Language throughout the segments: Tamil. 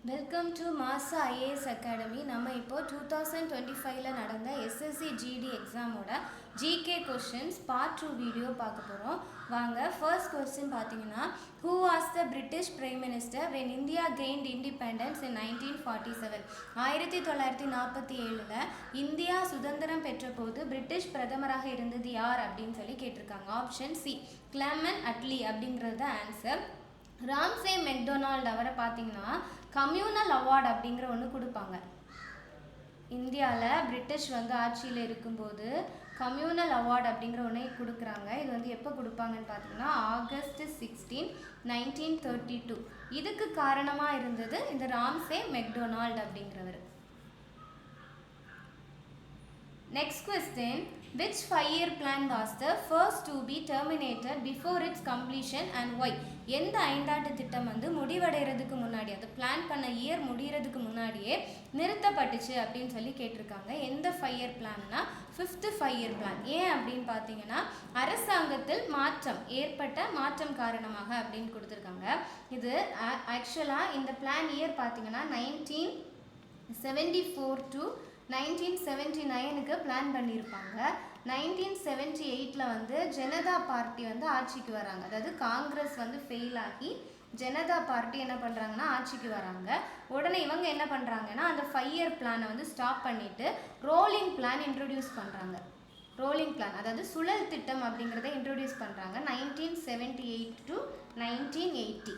Welcome to Masa IAS academy. நம்ம இப்போ 2025ல் நடந்த எஸ்எஸ்சி ஜிடி எக்ஸாமோட ஜிகே கொஷின்ஸ் பார்ட் 2 வீடியோ பார்க்க போகிறோம். வாங்க. ஃபர்ஸ்ட் கொஸ்டின் பார்த்தீங்கன்னா, who was the British prime minister when India gained independence in 1947? 1947ல் இந்தியா சுதந்திரம் பெற்ற போது பிரிட்டிஷ் பிரதமராக இருந்தது யார் அப்படின்னு சொல்லி கேட்டிருக்காங்க. ஆப்ஷன் சி, கிளெமெண்ட் அட்லி அப்படிங்கிறது தான் ஆன்சர். ராம்சே மெக்டொனால்ட் அவரை பார்த்தீங்கன்னா கம்யூனல் அவார்டு அப்படிங்கிற ஒன்று கொடுப்பாங்க. இந்தியாவில் பிரிட்டிஷ் ஆட்சியில் இருக்கும்போது கம்யூனல் அவார்டு அப்படிங்கிற ஒன்று கொடுக்குறாங்க. இது எப்போ கொடுப்பாங்கன்னு பார்த்தீங்கன்னா ஆகஸ்ட் 16, 1932. இதுக்கு காரணமாக இருந்தது இந்த ராம்சே மெக்டொனால்ட் அப்படிங்கிறவர். Next question, which 5-year plan was the first to be terminated before its completion and why? எந்த ஐந்தாண்டு திட்டம் முடிவடைகிறதுக்கு முன்னாடி, அது பிளான் பண்ண இயர் முடிகிறதுக்கு முன்னாடியே நிறுத்தப்பட்டுச்சு அப்படின்னு சொல்லி கேட்டிருக்காங்க. எந்த 5-year பிளான்னா 5th 5-year பிளான். ஏன் அப்படின்னு பார்த்தீங்கன்னா அரசாங்கத்தில் ஏற்பட்ட மாற்றம் காரணமாக அப்படின்னு கொடுத்துருக்காங்க. இது ஆக்சுவலாக இந்த பிளான் இயர் பார்த்தீங்கன்னா 1974 to 1979க்கு பிளான் பண்ணியிருப்பாங்க. 1978ல் ஜனதா பார்ட்டி ஆட்சிக்கு வராங்க. அதாவது காங்கிரஸ் ஃபெயில் ஆகி ஜனதா பார்ட்டி என்ன பண்ணுறாங்கன்னா ஆட்சிக்கு வராங்க. உடனே இவங்க என்ன பண்ணுறாங்கன்னா அந்த 5-year பிளானை ஸ்டாப் பண்ணிவிட்டு ரோலிங் பிளான் இன்ட்ரடியூஸ் பண்ணுறாங்க. ரோலிங் பிளான், அதாவது சுழல் திட்டம் அப்படிங்கிறத இன்ட்ரடியூஸ் பண்ணுறாங்க 1978 to 1980.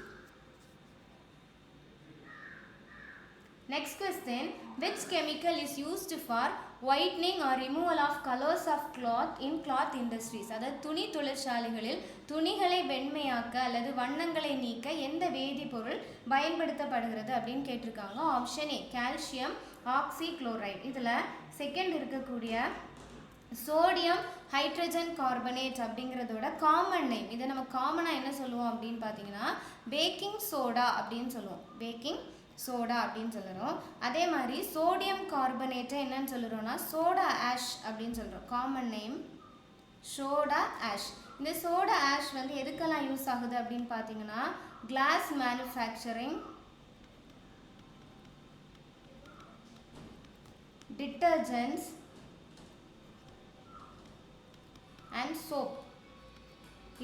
Next question, which chemical is used for whitening or removal of colors of cloth in cloth industries? அதாவது துணி தொழிற்சாலைகளில் துணிகளை வெண்மையாக்க அல்லது வண்ணங்களை நீக்க எந்த வேதிப்பொருள் பயன்படுத்தப்படுகிறது அப்படின்னு கேட்டிருக்காங்க. Option A, calcium oxychloride. இதில் செகண்ட் இருக்கக்கூடிய சோடியம் ஹைட்ரஜன் கார்பனேட் அப்படிங்கிறதோட காமன் நேம், இதை நம்ம காமனாக என்ன சொல்லுவோம் அப்படின்னு பார்த்தீங்கன்னா பேக்கிங் சோடா அப்படின்னு சொல்லுவோம். பேக்கிங் சோடா அப்படின்னு சொல்லுறோம். அதே மாதிரி சோடியம் கார்பனேட்டை என்னன்னு சொல்லுறோம்னா சோடா ஆஷ் அப்படின்னு சொல்கிறோம். Common name soda ash. இந்த சோடா ஆஷ் எதுக்கெல்லாம் யூஸ் ஆகுது அப்படின்னு பார்த்தீங்கன்னா glass manufacturing, detergents and soap,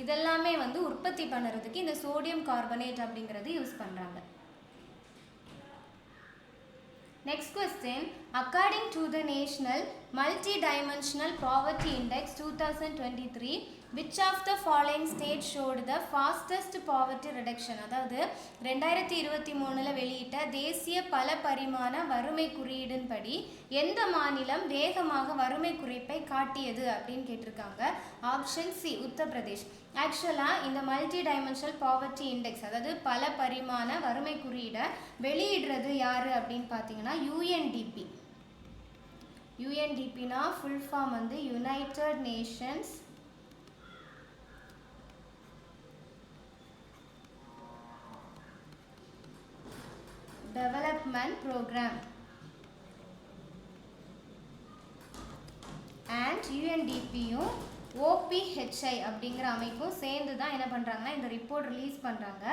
இதெல்லாமே உற்பத்தி பண்ணுறதுக்கு இந்த சோடியம் கார்பனேட் அப்படிங்கிறது யூஸ் பண்ணுறாங்க. Next question, according to the National Multidimensional Poverty Index 2023, which of the following states showed the fastest poverty reduction? அதாவது 2023ல் வெளியிட்ட தேசிய பல பரிமாண வறுமை குறியீடின்படி எந்த மாநிலம் வேகமாக வறுமை குறைப்பை காட்டியது அப்படின்னு கேட்டிருக்காங்க. Option C, Uttar Pradesh. ஆக்சுவலாக இந்த மல்டி டைமென்ஷனல் பாவர்ட்டி இண்டெக்ஸ், அதாவது பல பரிமாண வறுமை குறியீடை வெளியிடுறது யார் அப்படின்னு பார்த்தீங்கன்னா யூஎன்டிபி. யூஎன்டிபினா full form United Nations Development Programme. And யூஎன்டிபியும் ஓபிஹெச்ஐ அப்படிங்கிற அமைப்பும் சேர்ந்து தான் என்ன பண்ணுறாங்கன்னா இந்த ரிப்போர்ட் ரிலீஸ் பண்ணுறாங்க.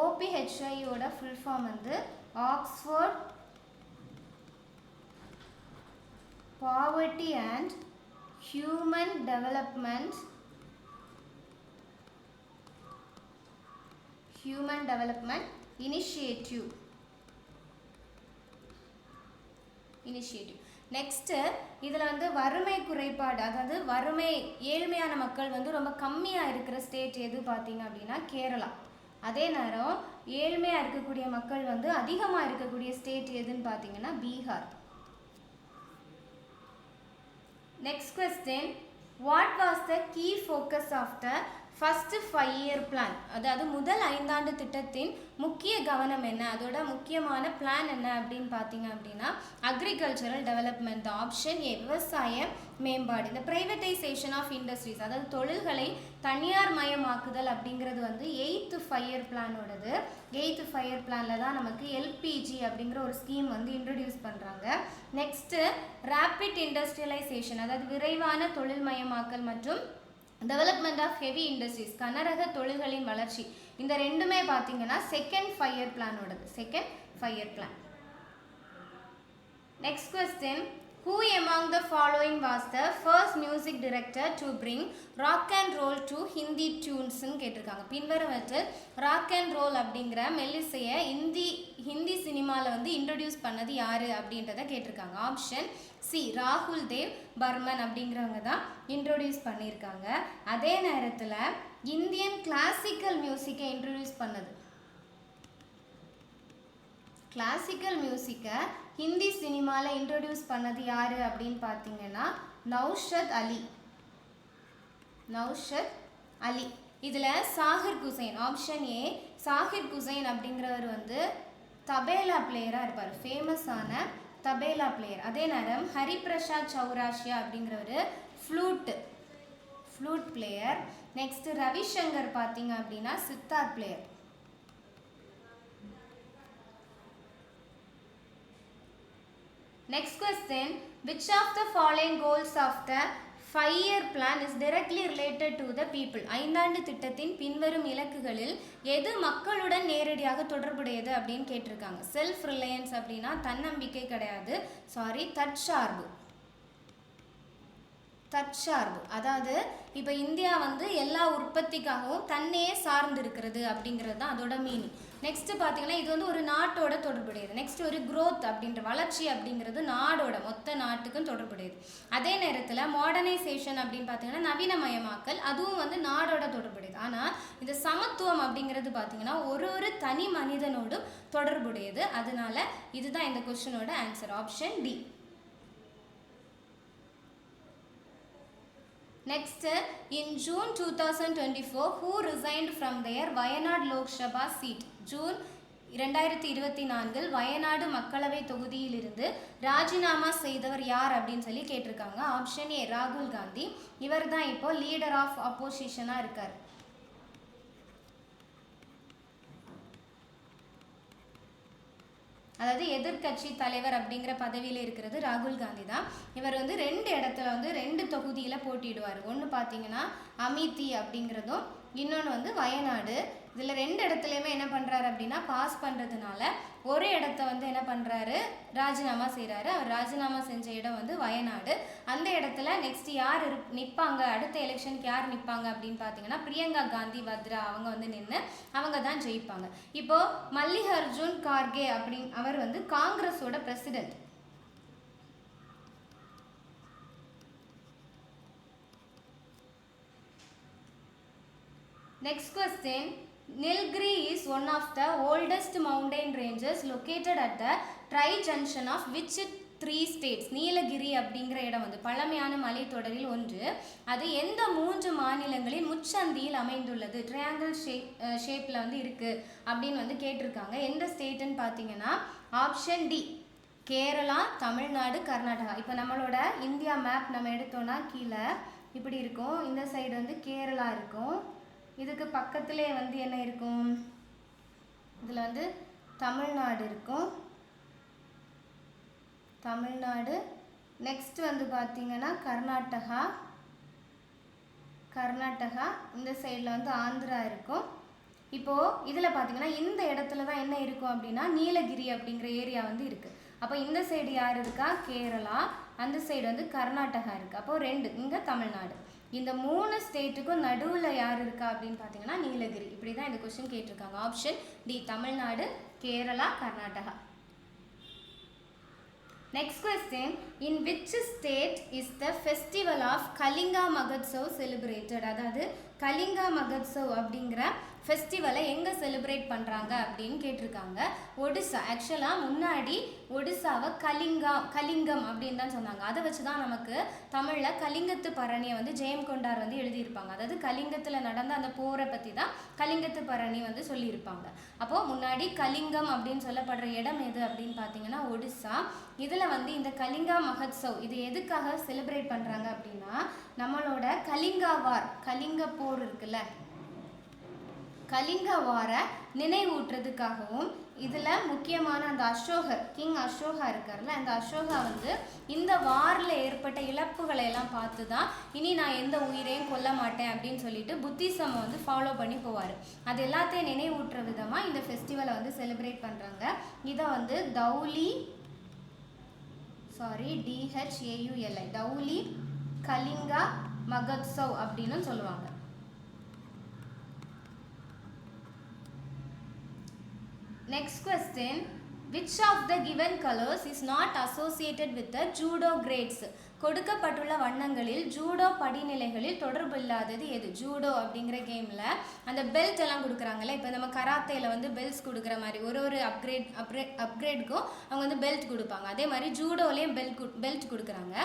ஓபிஹெச்ஐயோட full form Oxford poverty and human development initiative. Next இதில் வறுமை குறைபாடு, அதாவது வறுமை ஏழ்மையான மக்கள் ரொம்ப கம்மியாக இருக்கிற ஸ்டேட் எது பார்த்தீங்க அப்படின்னா கேரளா. அதே நேரம் ஏழ்மையாக இருக்கக்கூடிய மக்கள் அதிகமாக இருக்கக்கூடிய ஸ்டேட் எதுன்னு பார்த்தீங்கன்னா Bihar. Next question, what was the key focus of the first 5-year plan? அதாவது முதல் ஐந்தாண்டு திட்டத்தின் முக்கிய கவனம் என்ன, அதோட முக்கியமான பிளான் என்ன அப்படின்னு பார்த்தீங்க அப்படின்னா அக்ரிகல்ச்சரல் டெவலப்மெண்ட். ஆப்ஷன் ஏ, விவசாய மேம்பாடு. இந்த ப்ரைவேட்டைசேஷன் ஆஃப் இண்டஸ்ட்ரீஸ், அதாவது தொழில்களை தனியார் மயமாக்குதல் அப்படிங்கிறது 8th 5-year பிளானோடது. 8th 5-year பிளானில் தான் நமக்கு எல்பிஜி அப்படிங்கிற ஒரு ஸ்கீம் இன்ட்ரடியூஸ் பண்ணுறாங்க. நெக்ஸ்ட்டு ரேபிட் இண்டஸ்ட்ரியலைசேஷன், அதாவது விரைவான தொழில்மயமாக்கல் மற்றும் டெவலப்மெண்ட் ஆஃப் ஹெவி இண்டஸ்ட்ரீஸ், கனரக தொழில்களின் வளர்ச்சி. இந்த ரெண்டுமே பார்த்தீங்கன்னா செகண்ட் 5 இயர் பிளானோடது, second 5 year plan. Next question, who among the following was the first music director to bring rock and roll to Hindi tunes ன்னு கேட்டிருக்காங்க. பின்வருவற்றில் ராக் அண்ட் ரோல் அப்படிங்கிற மெல்லிசையை ஹிந்தி சினிமாவில் வந்து இன்ட்ரடியூஸ் பண்ணது யாரு அப்படின்றத கேட்டிருக்காங்க. ஆப்ஷன் சி, ராகுல் தேவ் பர்மன் அப்படிங்கிறவங்க தான் இன்ட்ரடியூஸ் பண்ணியிருக்காங்க. அதே நேரத்தில் இந்தியன் கிளாசிக்கல் மியூசிக்கை இன்ட்ரடியூஸ் பண்ணது, கிளாசிக்கல் மியூசிக்கை ஹிந்தி சினிமாவில் இன்ட்ரடியூஸ் பண்ணது யார் அப்படின்னு பார்த்தீங்கன்னா நௌஷத் அலி, நௌஷத் அலி. இதில் Zakir cuisine, option A, Zakir cuisine அப்படிங்கிறவர் வந்து தபேலா பிளேயராக இருப்பார், ஃபேமஸான தபேலா பிளேயர். அதே நேரம் ஹரிபிரசாத் சௌராஷியா அப்படிங்கிறவர் ஃப்ளூட் பிளேயர். நெக்ஸ்ட் ரவிசங்கர் பார்த்தீங்க அப்படின்னா sitar player. Next question, which of the following goals of the 5-year plan is directly related to the people? 5ஆண்டு திட்டத்தின் பின்வரும் இலக்குகளில் எது மக்களுடன் நேரடியாக தொடர்புடையது அப்படின்னு கேட்டிருக்காங்க. செல்ஃப் ரிலையன்ஸ் அப்படின்னா தன்னம்பிக்கை கிடையாது, சாரி, தற்சார்பு. அதாவது இப்போ இந்தியா வந்து எல்லா உற்பத்திக்காகவும் தன்னையே சார்ந்து இருக்கிறது அப்படிங்கிறது தான் அதோட மீனிங். நெக்ஸ்ட் பார்த்தீங்கன்னா இது வந்து ஒரு நாட்டோட தொடர்புடையது. நெக்ஸ்ட் ஒரு growth அப்படின்ற வளர்ச்சி அப்படிங்கிறது நாடோட மொத்த நாட்டுக்கும் தொடர்புடையது. அதே நேரத்தில் மாடர்னைசேஷன் அப்படின்னு பார்த்தீங்கன்னா நவீனமயமாக்கல், அதுவும் வந்து நாடோட தொடர்புடையது. ஆனால் இந்த சமத்துவம் அப்படிங்கிறது பார்த்தீங்கன்னா ஒரு தனி மனிதனோடும் தொடர்புடையது. அதனால இதுதான் இந்த கொஸ்டினோட answer, option D. Next, in June 2024, who resigned from their Wayanad Lok Sabha seat? June 2024 Wayanad மக்களவை தொகுதியிலிருந்து ராஜினாமா செய்தவர் யார் அப்படின்னு சொல்லி கேட்டிருக்காங்க. ஆப்ஷன் ஏ, ராகுல் காந்தி. இவர் தான் இப்போ லீடர் ஆஃப் அப்போசிஷனாக இருக்கார். அதாவது எதிர்கட்சி தலைவர் அப்படிங்கிற பதவியில் இருக்கிறது ராகுல் காந்தி தான். இவர் வந்து 2 இடத்துல வந்து 2 தொகுதியில் போட்டியிடுவார். ஒன்று பார்த்தீங்கன்னா அமேதி அப்படிங்கிறதும், இன்னொன்று வந்து வயநாடு. இதில் 2 இடத்துலையுமே என்ன பண்ணுறாரு அப்படின்னா பாஸ் பண்ணுறதுனால ஒரு இடத்த வந்து என்ன பண்ணுறாரு, ராஜினாமா செய்கிறாரு. அவர் ராஜினாமா செஞ்ச இடம் வந்து வயநாடு. அந்த இடத்துல நெக்ஸ்ட் யார் நிற்பாங்க, அடுத்த எலெக்ஷனுக்கு யார் நிற்பாங்க அப்படின்னு பார்த்தீங்கன்னா பிரியங்கா காந்தி வத்ரா அவங்க வந்து நின்று அவங்க தான் ஜெயிப்பாங்க. இப்போது மல்லிகார்ஜுன் கார்கே அவர் வந்து காங்கிரஸோட president. Next question, Nilgiri is one of the oldest mountain ranges located at the tri-junction of which 3 states? Nilgiri அப்படிங்கிற இடம் வந்து பழமையான மலைத்தொடரில் ஒன்று. அது எந்த 3 மாநிலங்களின் முச்சந்தியில் அமைந்துள்ளது? ட்ரையாங்கிள் ஷேப்பில் வந்து இருக்குது அப்படின்னு வந்து கேட்டிருக்காங்க. எந்த ஸ்டேட்டுன்னு பார்த்தீங்கன்னா ஆப்ஷன் டி, கேரளா, தமிழ்நாடு, கர்நாடகா. இப்போ நம்மளோட இந்தியா மேப் நம்ம எடுத்தோன்னா கீழே இப்படி இருக்கும். இந்த சைடு வந்து கேரளா இருக்கும், இதுக்கு பக்கத்திலே வந்து என்ன இருக்கும், இதில் வந்து தமிழ்நாடு இருக்கும், தமிழ்நாடு. நெக்ஸ்ட் வந்து பார்த்தீங்கன்னா கர்நாடகா, இந்த சைடில் வந்து ஆந்திரா இருக்கும். இப்போது இதில் பார்த்தீங்கன்னா இந்த இடத்துல தான் என்ன இருக்கும் அப்படின்னா நீலகிரி அப்படிங்கிற ஏரியா வந்து இருக்குது. அப்போ இந்த சைடு யார் இருக்கா, கேரளா, அந்த சைடு வந்து கர்நாடகா இருக்குது. அப்போது 2 இங்கே தமிழ்நாடு. இந்த 3 ஸ்டேட்டுக்கும் நடுவில் யார் இருக்கா அப்படின்னு பார்த்தீங்கன்னா நீலகிரி. இப்படி தான் இந்த கொஸ்டின் கேட்டிருக்காங்க. Option D, Tamil Nadu, Kerala, Karnataka. Next question, in which state is the festival of Kalinga Mahotsav celebrated? அதாவது கலிங்கா மகோத்சவ் அப்படிங்கிற ஃபெஸ்டிவலை எங்கே செலிப்ரேட் பண்ணுறாங்க அப்படின்னு கேட்டிருக்காங்க. ஒடிசா. ஆக்சுவலாக முன்னாடி ஒடிசாவை கலிங்கம் அப்படின்னு தான் சொன்னாங்க. அதை வச்சு தான் நமக்கு தமிழில் கலிங்கத்து பரணியை வந்து ஜெயம் கொண்டார் வந்து எழுதியிருப்பாங்க. அதாவது கலிங்கத்தில் நடந்த அந்த போரை பற்றி தான் கலிங்கத்து பரணி வந்து சொல்லியிருப்பாங்க. அப்போது முன்னாடி கலிங்கம் அப்படின்னு சொல்லப்படுற இடம் எது அப்படின்னு பார்த்தீங்கன்னா ஒடிசா. இதில் வந்து இந்த கலிங்கா மகோத்சவ் இது எதுக்காக செலிப்ரேட் பண்ணுறாங்க அப்படின்னா நம்மளோட கலிங்கா வார், கலிங்க போர் இருக்குல்ல, கலிங்க வார நினைவூட்டுறதுக்காகவும் இதில் முக்கியமான அந்த அசோகர், கிங் அசோகா இருக்கார்ல, அந்த அசோகா வந்து இந்த வாரில் ஏற்பட்ட இழப்புகளை எல்லாம் பார்த்து தான் இனி நான் எந்த உயிரையும் கொல்ல மாட்டேன் அப்படின்னு சொல்லிட்டு புத்திசம் வந்து ஃபாலோ பண்ணி போவார். அது எல்லாத்தையும் நினைவூட்டுற விதமாக இந்த ஃபெஸ்டிவலை வந்து செலிப்ரேட் பண்ணுறாங்க. இதை வந்து தௌலி கலிங்கா மகோத்சவ் அப்படின்னு சொல்லுவாங்க. Next question, which of the given colors is not associated with the judo grades? கொடுக்கப்பட்டுள்ள வண்ணங்களில் ஜூடோ படிநிலைகளில் தொடர்பு இல்லாதது எது? ஜூடோ அப்படிங்கிற கேமில் அந்த பெல்ட் எல்லாம் கொடுக்குறாங்கல்ல, இப்போ நம்ம கராத்தேல வந்து பெல்ட்ஸ் கொடுக்குற மாதிரி ஒரு அப்கிரேடுக்கும் அவங்க வந்து பெல்ட் கொடுப்பாங்க. அதே மாதிரி ஜூடோலேயும் பெல்ட் கொடுக்குறாங்க.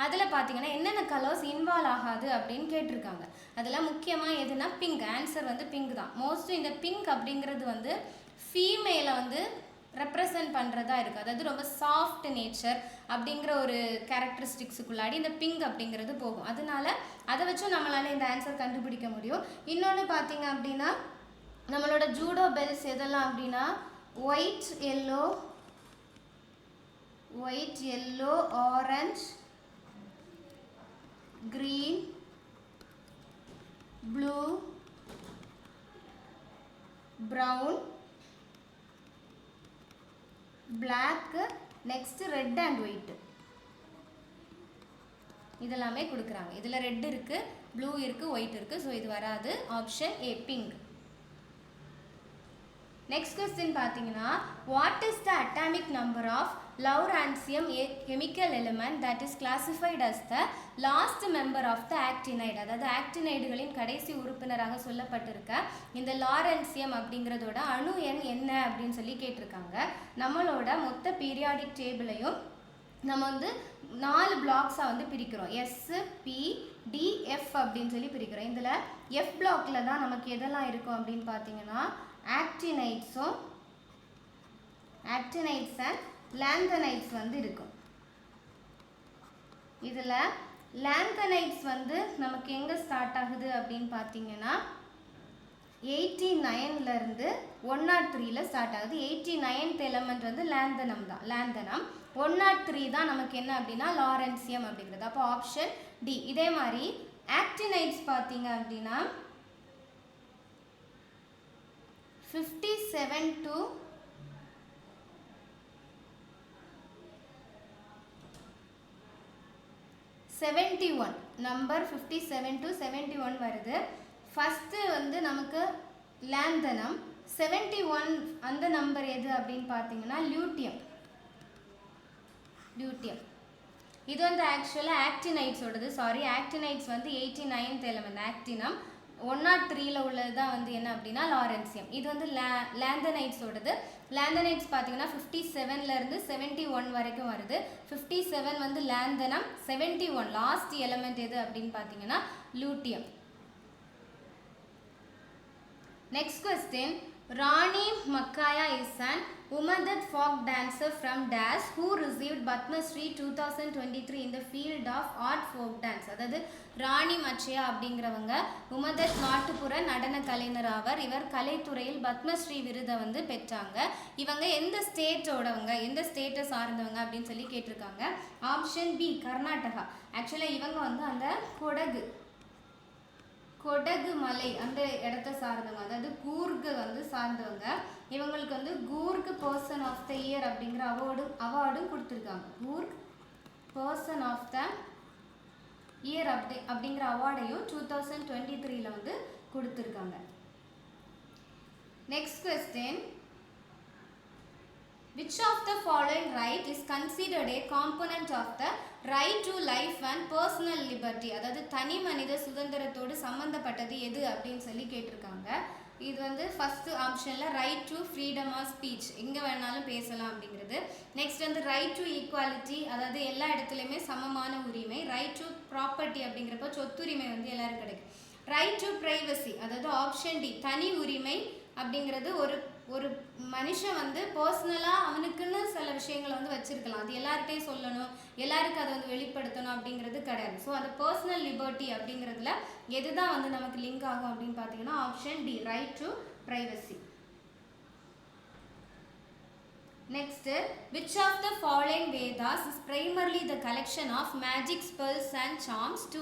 அதில் பார்த்தீங்கன்னா என்னென்ன கலர்ஸ் இன்வால்வ் ஆகாது அப்படின்னு கேட்டிருக்காங்க. அதில் முக்கியமாக எதுனா பிங்க். ஆன்சர் வந்து பிங்க் தான். மோஸ்ட்லி இந்த பிங்க் அப்படிங்கிறது வந்து ஃபீமேலை வந்து ரெப்ரசன்ட் பண்ணுறதா இருக்குது. அதாவது ரொம்ப சாஃப்ட் நேச்சர் அப்படிங்கிற ஒரு கேரக்டரிஸ்டிக்ஸுக்குள்ளாடி இந்த பிங்க் அப்படிங்கிறது போகும். அதனால அதை வச்சும் நம்மளால் இந்த ஆன்சர் கண்டுபிடிக்க முடியும். இன்னொன்று பார்த்தீங்க அப்படின்னா நம்மளோட ஜூடோ பெல்ஸ் எதெல்லாம் அப்படின்னா white yellow orange green blue brown black, next red and white. இதெல்லாமே கொடுக்குறாங்க. இதில் ரெட் இருக்குது, ப்ளூ இருக்குது, ஒயிட் இருக்குது. ஸோ இது வராது. Option A pink. Next question பார்த்தீங்கன்னா what is the atomic number of lawrencium, a chemical element that is classified as the last member of the actinide. அதாவது ஆக்டினைடுகளின் கடைசி உறுப்பினராக சொல்லப்பட்டிருக்க இந்த லாரென்சியம் அப்படிங்கிறதோட அணு எண் என்ன அப்படின்னு சொல்லி கேட்டிருக்காங்க. நம்மளோட மொத்த பீரியாடிக் டேபிளையும் நம்ம வந்து 4 பிளாக்ஸாக வந்து பிரிக்கிறோம். SPDF அப்படின்னு சொல்லி பிரிக்கிறோம். இதில் F பிளாக்ல தான் நமக்கு எதெல்லாம் இருக்கும் அப்படின்னு பார்த்தீங்கன்னா ஆக்டினைட்ஸ் அண்ட் லாந்தனைட்ஸ் வந்து இருக்கும். இதில் லாந்தனைட்ஸ் வந்து நமக்கு எங்கே ஸ்டார்ட் ஆகுது அப்படின்னு பார்த்தீங்கன்னா 89லேருந்து 103ல் ஸ்டார்ட் ஆகுது. 89th எலமெண்ட் வந்து லாந்தனம் தான். லாந்தனம் 103 தான் நமக்கு என்ன அப்படின்னா லாரென்சியம் அப்படிங்கிறது. அப்போ ஆப்ஷன் டி. இதே மாதிரி ஆக்டினைட்ஸ் பார்த்தீங்க அப்படின்னா 57 to 71 நம்பர் 57 to 71 வருது. ஃபஸ்ட்டு வந்து நமக்கு லாந்தனம். 71 அந்த நம்பர் எது அப்படின்னு பார்த்தீங்கன்னா லியூட்டியம். இது வந்து ஆக்சுவலாக ஆக்டினைட்ஸோடது. ஆக்டினைட்ஸ் வந்து 89th எலமெண்ட் ஆக்டினம். 103ல் உள்ளது தான் வந்து என்ன அப்படின்னா லாரென்சியம். இது வந்து லாந்தனைட்ஸோடது. லாந்தனைட்ஸ் பார்த்தீங்கன்னா 57லேருந்து 71 வரைக்கும் வருது. 57 வந்து லாந்தனம், 71 லாஸ்ட் எலமெண்ட் எது அப்படின்னு பார்த்தீங்கன்னா luteum. Next question, Rani மக்காயா is an Umayyad folk dancer from Dash who received Padma Shri 2023 in the field of art folk dance. அதாவது ராணி மச்சையா அப்படிங்கிறவங்க உமதத் நாட்டுப்புற நடன கலைஞர் ஆவர். இவர் கலைத்துறையில் பத்மஸ்ரீ விருதை வந்து பெற்றாங்க. இவங்க எந்த ஸ்டேட்டோடவங்க, எந்த ஸ்டேட்டை சார்ந்தவங்க அப்படின்னு சொல்லி கேட்டிருக்காங்க. Option B Karnataka. ஆக்சுவலாக இவங்க வந்து அந்த கொடகு மலை அந்த இடத்த சார்ந்தவங்க, அதாவது கூர்கு வந்து சார்ந்தவங்க. இவங்களுக்கு வந்து Coorg person of the year அப்படிங்கிற அவார்டும் கொடுத்துருக்காங்க. Coorg person of the year அப்படிங்கிற அவார்டையும் 2023ல் வந்து கொடுத்துருக்காங்க. Next question, which of the following right is considered a component of the right to life and personal liberty? அதாவது தனி மனித சுதந்திரத்தோடு சம்பந்தப்பட்டது எது அப்படின்னு சொல்லி கேட்டிருக்காங்க. இது வந்து ஃபர்ஸ்ட் ஆப்ஷனில் right to freedom of speech, எங்கே வேணாலும் பேசலாம் அப்படிங்கிறது. நெக்ஸ்ட் வந்து ரைட் டு ஈக்குவாலிட்டி, அதாவது எல்லா இடத்துலையுமே சமமான உரிமை. ரைட் டு ப்ராப்பர்ட்டி அப்படிங்கிறப்ப சொத்துரிமை வந்து எல்லாரும் கிடைக்கும். ரைட் டு ப்ரைவசி, அதாவது ஆப்ஷன் டி தனி உரிமை அப்படிங்கிறது ஒரு மனுஷன் வந்து பர்சனலாக அவனுக்குன்னு சில விஷயங்களை வந்து வச்சுருக்கலாம். அது எல்லார்கிட்டையும் சொல்லணும், எல்லாருக்கும் அதை வந்து வெளிப்படுத்தணும் அப்படிங்கிறது கிடையாது. ஸோ அந்த பர்சனல் லிபர்ட்டி அப்படிங்கிறதுல எது தான் வந்து நமக்கு லிங்க் ஆகும் அப்படின்னு பார்த்தீங்கன்னா option D right to privacy. Next, which of the following Vedas is primarily the collection of magic spells and charms to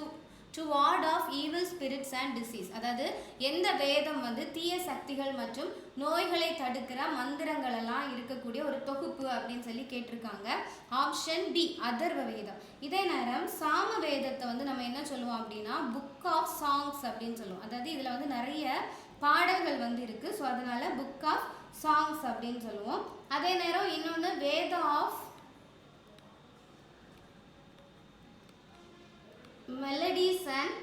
ward off evil spirits and disease? அதாவது எந்த வேதம் வந்து தீய சக்திகள் மற்றும் நோய்களை தடுக்கிற மந்திரங்கள் எல்லாம் இருக்கக்கூடிய ஒரு தொகுப்பு அப்படின்னு சொல்லி கேட்டிருக்காங்க. ஆப்ஷன் டி அதர்வ வேதம். இதே நேரம் சாம வேதத்தை வந்து நம்ம என்ன சொல்லுவோம் அப்படின்னா புக் ஆஃப் சாங்ஸ் அப்படின்னு சொல்லுவோம். அதாவது இதில் வந்து நிறைய பாடல்கள் வந்து இருக்கு. ஸோ அதனால புக் ஆஃப் சாங்ஸ் அப்படின்னு சொல்லுவோம். அதே நேரம் இன்னொன்று வேத ஆஃப் மெலடிஸ் அண்ட்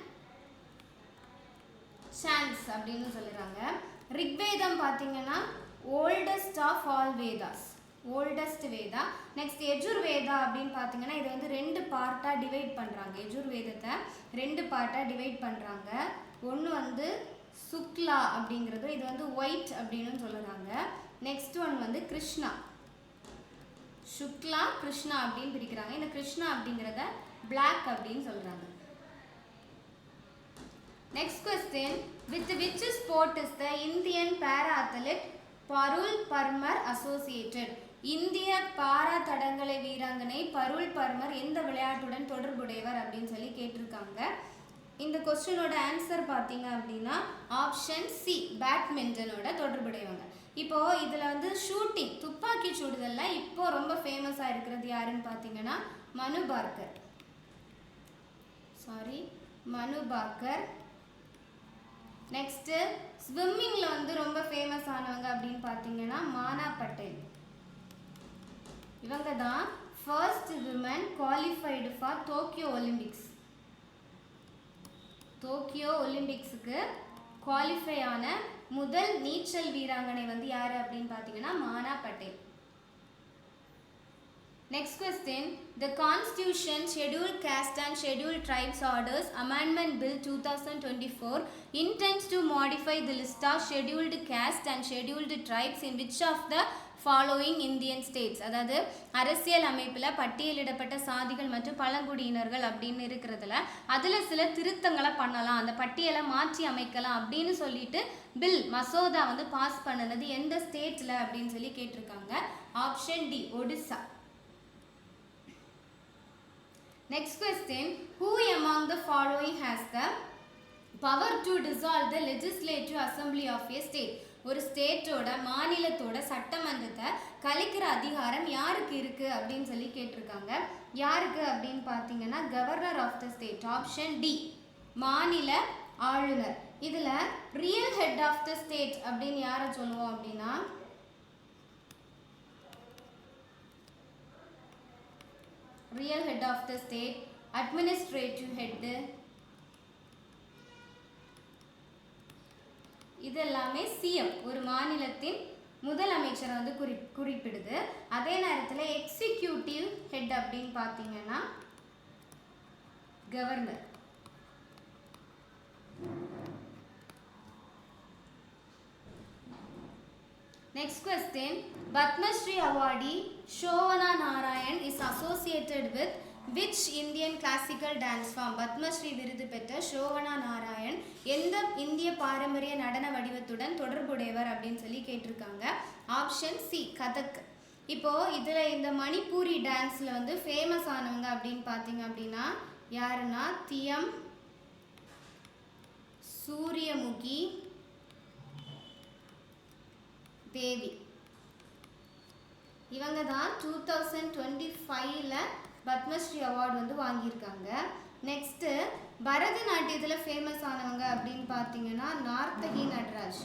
சான்ஸ் அப்படின்னு சொல்லுறாங்க. ரிக்வேதம் பார்த்தீங்கன்னா oldest of all Vedas, oldest Veda. Next Yajurveda அப்படின்னு பார்த்தீங்கன்னா இது வந்து 2 பார்ட்டாக டிவைட் பண்ணுறாங்க. யஜுர்வேதத்தை 2 பார்ட்டாக டிவைட் பண்ணுறாங்க. ஒன்று வந்து சுக்லா அப்படிங்கிறது, இது வந்து ஒயிட் அப்படின்னு சொல்லுறாங்க. நெக்ஸ்ட் ஒன் வந்து கிருஷ்ணா, சுக்லா கிருஷ்ணா அப்படின்னு பிரிக்கிறாங்க. இந்த கிருஷ்ணா அப்படிங்கிறத பிளாக் அப்படின்னு சொல்றாங்க. Next question, with which sport is the Indian para athlete Parul Parmar associated? இந்திய பாரா தடகள வீராங்கனை பருள் பர்மர் எந்த விளையாட்டுடன் தொடர்புடையவர் அப்படின்னு சொல்லி கேட்டிருக்காங்க. இந்த கொஸ்டினோட ஆன்சர் பார்த்தீங்க அப்படின்னா ஆப்ஷன் சி பேட்மிண்டனோட தொடர்புடையவங்க. இப்போ இதில் வந்து ஷூட்டிங் துப்பாக்கி சுடுதலில் இப்போ ரொம்ப ஃபேமஸாக இருக்கிறது யாருன்னு பார்த்தீங்கன்னா மனு பாக்கர். நெக்ஸ்ட்டு ஸ்விம்மிங்கில் வந்து ரொம்ப ஃபேமஸ் ஆனவங்க அப்படின்னு பார்த்தீங்கன்னா மானா பட்டேல். இவங்க தான் first women qualified for Tokyo ஒலிம்பிக்ஸுக்கு குவாலிஃபை ஆன முதல் நீச்சல் வீராங்கனை வந்து யார் அப்படின்னு பார்த்தீங்கன்னா மானா Patel. Next question, the Constitution Scheduled Caste and Scheduled Tribes Orders Amendment Bill 2024 intends to modify the list of scheduled caste and scheduled tribes in which of the following Indian states? அதாவது அரசியல் அமைப்பில் பட்டியலிடப்பட்ட சாதிகள் மற்றும் பழங்குடியினர்கள் அப்படின்னு இருக்கிறதுல அதில் சில திருத்தங்களை பண்ணலாம், அந்த பட்டியலை மாற்றி அமைக்கலாம் அப்படின்னு சொல்லிட்டு பில் மசோதா வந்து பாஸ் பண்ணினது எந்த ஸ்டேட்டில் அப்படின்னு சொல்லி கேட்டிருக்காங்க. Option D Odisha. Next question, who among the following has the power to dissolve the legislative assembly of a state? ஒரு ஸ்டேட்டோட மாநிலத்தோட சட்டமன்றத்தை கலைக்கிற அதிகாரம் யாருக்கு இருக்கு அப்படின்னு சொல்லி கேட்டிருக்காங்க. யாருக்கு அப்படின்னு பார்த்தீங்கன்னா governor of the state. Option D மாநில ஆளுநர். இதில் real head of the state அப்படின்னு யாரை சொல்லுவோம் அப்படின்னா real head of the state, administrative head, இது எல்லாமே சிஎம் ஒரு மாநிலத்தின் முதலமைச்சரை வந்து குறிப்பிடுது. அதே நேரத்தில் எக்ஸிக்யூட்டிவ் ஹெட் அப்படின்னு பார்த்தீங்கன்னா governor. Next question, Padma Shri awardee Shovana Narayan is associated with which Indian classical dance form? Padma Shri விருது பெற்ற ஷோவனா நாராயண் எந்த இந்திய பாரம்பரிய நடன வடிவத்துடன் தொடர்புடையவர் அப்படின்னு சொல்லி கேட்டிருக்காங்க. Option C Kathak. இப்போ இதில் இந்த மணிப்பூரி டான்ஸில் வந்து ஃபேமஸ் ஆனவங்க அப்படின்னு பார்த்தீங்க அப்படின்னா யாருன்னா தியம் சூரியமுகி தேவி. இவங்க தான் 2025ல் பத்மஸ்ரீ அவார்டு வந்து வாங்கியிருக்காங்க. நெக்ஸ்ட்டு பரதநாட்டியத்தில் ஃபேமஸ் ஆனவங்க அப்படின்னு பார்த்தீங்கன்னா நார்த்தகி நட்ராஜ்.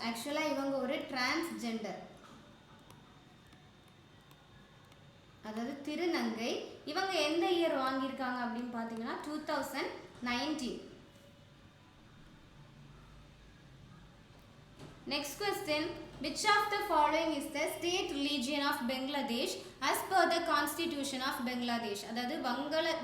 ஆக்சுவலாக இவங்க ஒரு டிரான்ஸ்ஜெண்டர், அதாவது திருநங்கை. இவங்க எந்த இயர் வாங்கியிருக்காங்க அப்படின்னு பார்த்தீங்கன்னா 2019. Next question, Which of the following is the state religion of Bangladesh as per the constitution of Bangladesh? அதாவது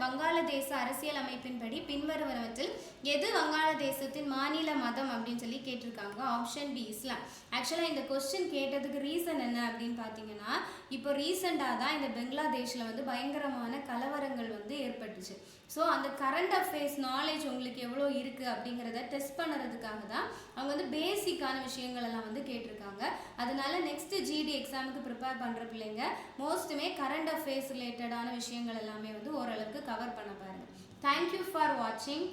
வங்காளதேச அரசியல் அமைப்பின்படி பின்வருவனவற்றில் எது வங்காளதேசத்தின் மாநில மதம் அப்படின்னு சொல்லி கேட்டிருக்காங்க. ஆப்ஷன் பி இஸ்லாம். ஆக்சுவலாக இந்த கொஸ்டின் கேட்டதுக்கு ரீசன் என்ன அப்படின்னு பார்த்தீங்கன்னா, இப்போ ரீசெண்டாக தான் இந்த பங்களாதேஷில் வந்து பயங்கரமான கலவரங்கள் வந்து ஏற்பட்டுச்சு. ஸோ அந்த கரண்ட் அஃபேர்ஸ் நாலேஜ் உங்களுக்கு எவ்வளோ இருக்குது அப்படிங்கிறத டெஸ்ட் பண்ணுறதுக்காக தான் அவங்க வந்து பேசிக்கான விஷயங்கள் எல்லாம் வந்து கேட்டிருக்காங்க. அதனால நெக்ஸ்ட் ஜிடி எக்ஸாமுக்கு ப்ரிப்பேர் பண்ணுற பிள்ளைங்க மோஸ்ட்டுமே கரண்ட் அஃபேர்ஸ் ரிலேட்டடான விஷயங்கள் எல்லாமே வந்து ஓரளவுக்கு கவர் பண்ண பாருங்கள். தேங்க்யூ ஃபார் வாட்சிங்.